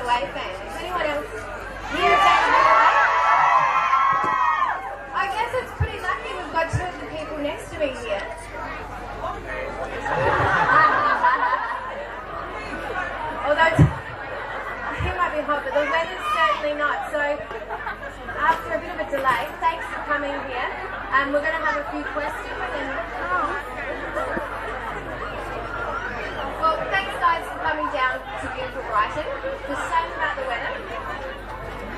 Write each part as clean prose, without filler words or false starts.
away fan. Is anyone else here a David Bowie? I guess it's pretty lucky we've got two of the people next to me here. Although he might be hot, but the weather's certainly not. So after a bit of a delay, thanks for coming here. We're going to have a few questions. Well, thanks guys for coming down to beautiful Brighton. The same about the weather.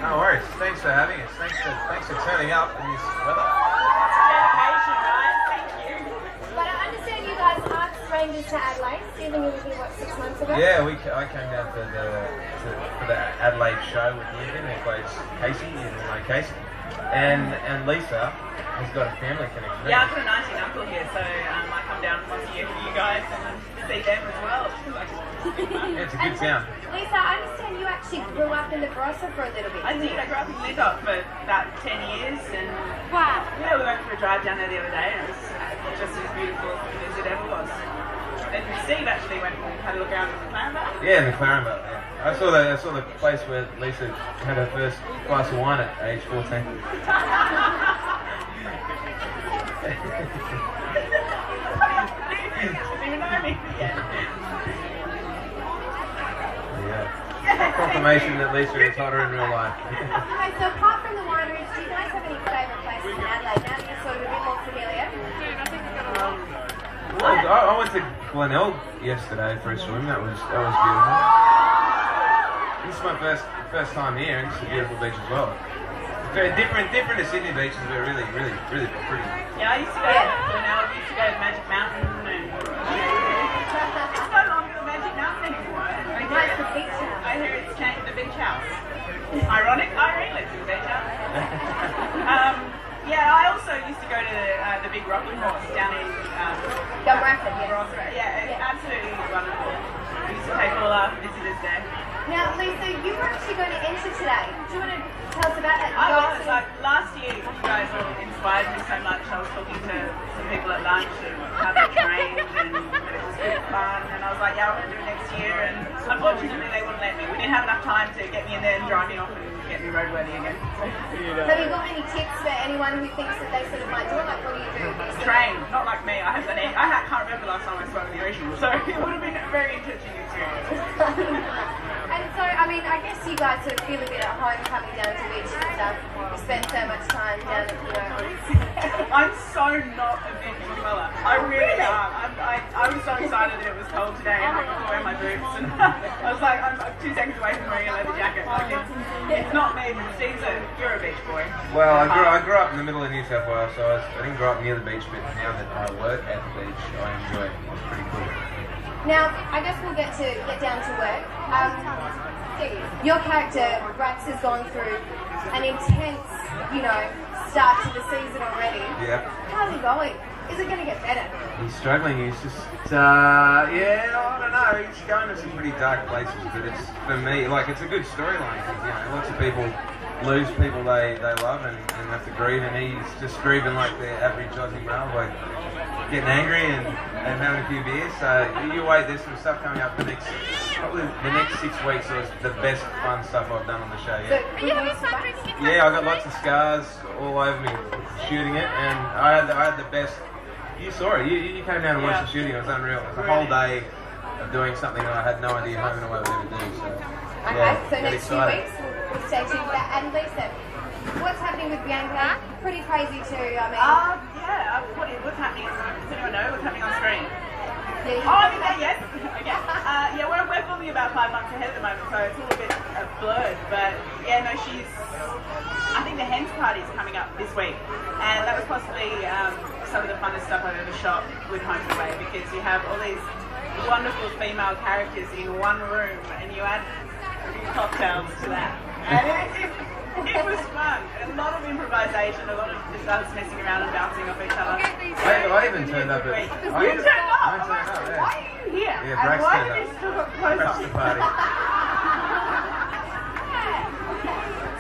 No worries. Thanks for having us. Thanks for turning up in this weather. Dedication, guys. Thank you. But I understand you guys aren't strangers to Adelaide. Stephen, you were here, what, 6 months ago? Yeah, I came down for the Adelaide show with Ian, who plays Casey, you know Casey. And Lisa has got a family connection. Yeah, I've got a 19 uncle here, so I come down once a year for you guys and see them as well. Yeah, it's a good town. Lisa, I understand you actually grew up in the Barossa for a little bit. I did. I grew up in Peacocke for about 10 years, and wow. Yeah, we went for a drive down there the other day, and it was just as beautiful as it ever was. And Steve actually went and had a look around in the McLaren Belt. Yeah, in the McLaren Belt. Yeah. I saw the place where Lisa had her first glass of wine at age 14. Confirmation that Lisa is hotter in real life. Okay, so apart from the wineries, do you guys have any favourite places in Adelaide now that you're sort of a bit more familiar? I went to Glenelg yesterday for a swim. That was beautiful. This is my first time here, and it's a beautiful beach as well. It's very different to Sydney beaches, but really pretty. Yeah, I used to go to Glenelg, I used to go to Magic Mountain, and it's no longer the Magic Mountain anymore. Where's the beach house? I hear it's changed the beach house. Ironic, Irene lives in the beach house. Yeah, I also used to go to the big rocking horse down in Gormley, yeah, it's absolutely wonderful. We used to take all our visitors there. Now, Lisa, you were actually going to enter today. Do you want to tell us about that? I was. Like, last year, you guys all inspired me so much. I was talking to some people at lunch and how they trained, and it was good fun. And I was like, yeah, I want to do it next year. And unfortunately, they wouldn't let me. We didn't have enough time to get me in there and drive me off and get me roadworthy again. Have you got any tips for anyone who thinks that they sort of might do it? Like, what do you do? Train, not like me. I can't remember the last time I swam in the ocean, so it would have been a very interesting experience. And so, I mean, I guess you guys sort of feel a bit at home coming down to beaches and stuff. You spend so much time down at, I'm so not a beach fella. I really am. I was so excited that it was cold today and I couldn't wear my boots. And I was like, I'm 2 seconds away from wearing a leather jacket. Like, it's not me. You're a beach boy. Well, I grew up in the middle of New South Wales, so I didn't grow up near the beach, but now that I work at the beach, I enjoy it. It's pretty cool. Now, I guess we'll get down to work. Your character, Brax, has gone through an intense, start to the season already. Yeah. How's he going? Is it going to get better? He's struggling. He's just, I don't know. He's going to some pretty dark places, but it's, for me, like, it's a good storyline. Lots of people lose people they love and have to grieve, and he's just grieving like the average Aussie male, like getting angry and having a few beers. So you wait, there's some stuff coming up probably the next 6 weeks was the best fun stuff I've done on the show yet. Yeah, I got lots of scars all over me shooting it, and I had the best. You saw it. You came down and watched the shooting. It was unreal. It was a whole day of doing something that I had no idea home and away would ever do. So, okay, so next few weeks we'll stay tuned for that. And Lisa, what's happening with Bianca? Pretty crazy too. I mean, what's happening? Does anyone know what's happening on screen? Yeah, yes. Okay. We're filming about 5 months ahead at the moment, so it's a little bit blurred. But yeah, no, I think the hens party is coming up this week, and that was possibly some of the funnest stuff I've ever shot with Home and Away, because you have all these wonderful female characters in one room, and you add cocktails to that, and it was fun. A lot of improvisation, a lot of just us messing around and bouncing off each other. I even turned up at... You turned up? I turned up, yeah. Why are you here? Yeah, Brax and why turned did up. you still got clothes Brax on? the party.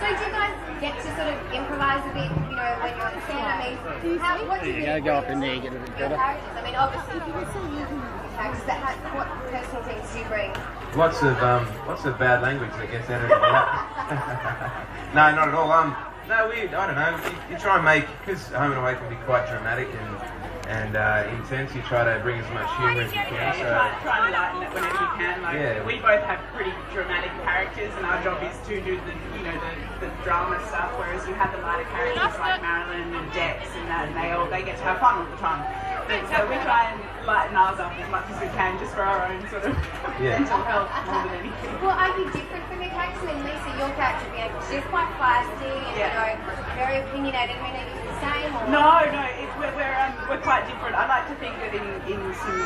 So do you guys get to sort of improvise a bit, when you're on set? I mean, what do you do? Go up in there and get a bit better. Characters? I mean, obviously, characters, but what personal things do you bring? lots of bad language that gets edited out. No, not at all. No, I don't know. You try and make, because Home and Away can be quite dramatic and intense. You try to bring as much humour as you can. Yeah, try and lighten it whenever you can. Like, we both have pretty dramatic characters, and our job is to do the drama stuff. Whereas you have the lighter characters like Marilyn and Dex, and that, and they get to have fun all the time. So we try and lighten ours up as much as we can, just for our own sort of mental health more than anything. Well, are you different from your character? I mean, Lisa, your character, Bianca, she's quite feisty and very opinionated. I mean, are you the same? Or? No, we're quite different. I like to think that in some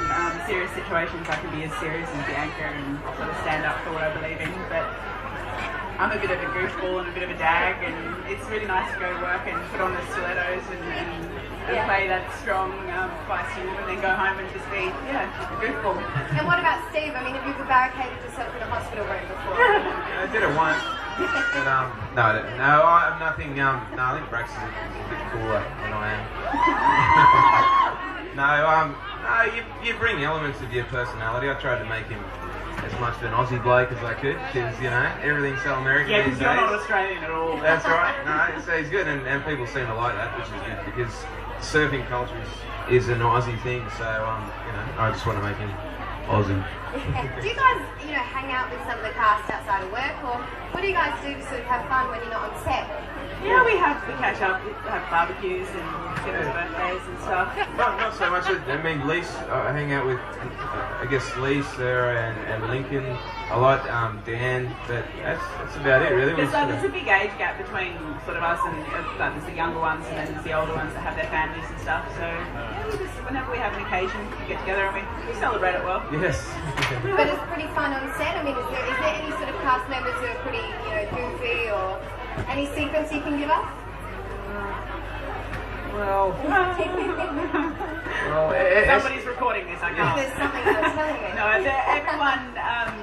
serious situations I can be as serious as Bianca and sort of stand up for what I believe in, but I'm a bit of a goofball and a bit of a dag, and it's really nice to go to work and put on the stilettos and play that strong, feisty woman, and then go home and just be, a goofball. And what about Steve? I mean, have you barricaded yourself in a hospital room before? I did it once. But, I'm nothing. No, I think Brax is a bit cooler than I am. No, you bring elements of your personality. I tried to make him as much of an Aussie bloke as I could, because everything's so American these days. Yeah, you're not Australian at all. That's right. No, so he's good, and people seem to like that, which is good, because surfing culture is an Aussie thing. So I just want to make him Aussie. Do you guys, hang out with some of the cast outside of work, or what do you guys do to sort of have fun when you're not on set? Yeah, we catch up, have barbecues and get us birthdays and stuff. Not so much. I mean, I hang out with, I guess, Lee, Sarah, and Lincoln a lot. Dan, but that's about it, really. There's a big age gap between sort of us and there's the younger ones, and then there's the older ones that have their families and stuff. So whenever we have an occasion, we get together and we celebrate it well. Yes. But it's pretty fun on set. I mean, is there any sort of cast members who are pretty, goofy, or any secrets you can give us? Well, somebody's recording this. I can't. There's something you're telling me. No,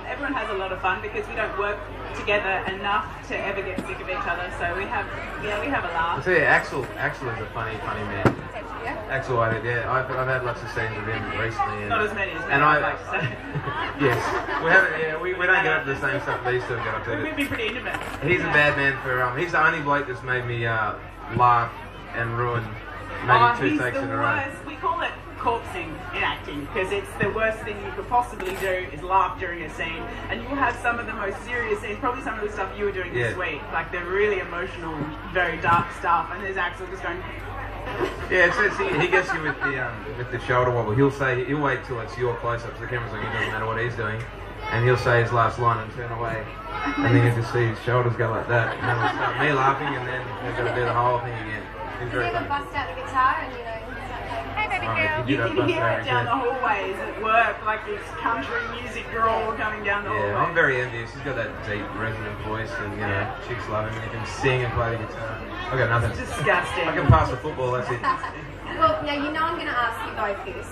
everyone has a lot of fun because we don't work together enough to ever get sick of each other. So we have a laugh. I'll tell you, Axel is a funny man. Yeah. Axel, I've had lots of scenes with him recently. Not as many as me, and I'd like to say. Yes, we haven't. Yeah, we don't get up to the same stuff these two get up to. We'd be pretty intimate. He's a bad man for. He's the only bloke that's made me laugh and ruin maybe 2 takes in a row. We call it corpsing in acting because it's the worst thing you could possibly do is laugh during a scene, and you have some of the most serious scenes, probably some of the stuff you were doing this week, like the really emotional, very dark stuff, and there's Axel just going. Yeah, he gets you with the shoulder wobble. He'll wait till it's your close-up, so the camera's on you, doesn't matter what he's doing, and he'll say his last line and turn away, and then you just see his shoulders go like that, and then it'll start me laughing, and then we've got to do the whole thing again. Did you ever bust out the guitar and hey baby girl? You can hear it down the hallways at work, like this country music drawl coming down the hallway. Yeah, I'm very envious. He's got that deep, resonant voice, and chicks love him, and he can sing and play the guitar. I got nothing. It's disgusting. I can pass the football. That's it. Well, now I'm going to ask you both this,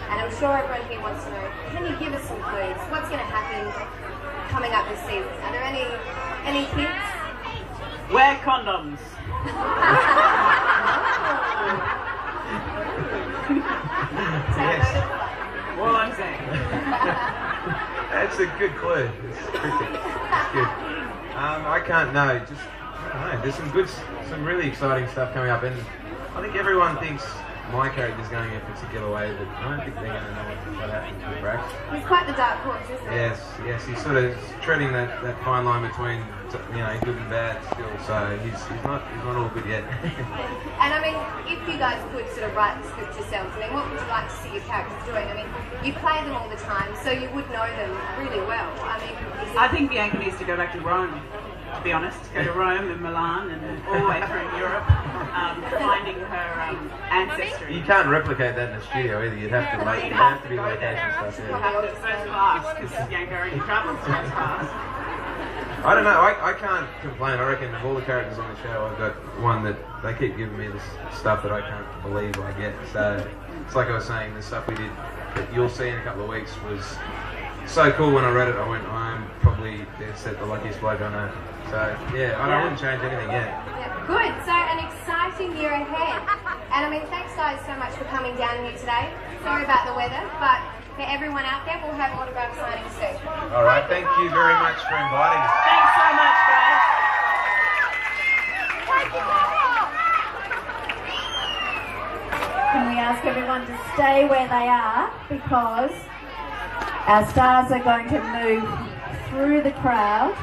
and I'm sure everyone here wants to know. Can you give us some clues? What's going to happen coming up this season? Are there any hints? Wear condoms. Yes. All I'm saying. That's a good clue. It's cricket. It's good. I can't know. I don't know. There's some really exciting stuff coming up, and I think everyone thinks my character's going a particular way, but I don't think they're going to know what happens with Brax. He's quite the dark horse, isn't he? Yes. He's sort of treading that fine line between good and bad still. So he's not all good yet. And I mean, if you guys could sort of write the script yourselves, I mean, what would you like to see your characters doing? I mean, you play them all the time, so you would know them really well. I think Bianca needs to go back to Rome. To be honest, go to Rome and Milan and all the way through Europe, finding her ancestry. You can't replicate that in the studio either. You'd have to be location stuff. You'll have to first class because Bianca already travels first class. I don't know. I can't complain. I reckon of all the characters on the show, I've got one that they keep giving me this stuff that I can't believe I get. So it's like I was saying, the stuff we did that you'll see in a couple of weeks was so cool. When I read it, I went, I'm probably the luckiest bloke I know. So yeah, I wouldn't change anything yet. Yeah, good. So an exciting year ahead. And I mean, thanks guys so much for coming down here today. Sorry about the weather, but for everyone out there, we'll have autograph signings soon. All right, thank you very much for inviting us. Thanks so much, guys. Can we ask everyone to stay where they are, because our stars are going to move through the crowd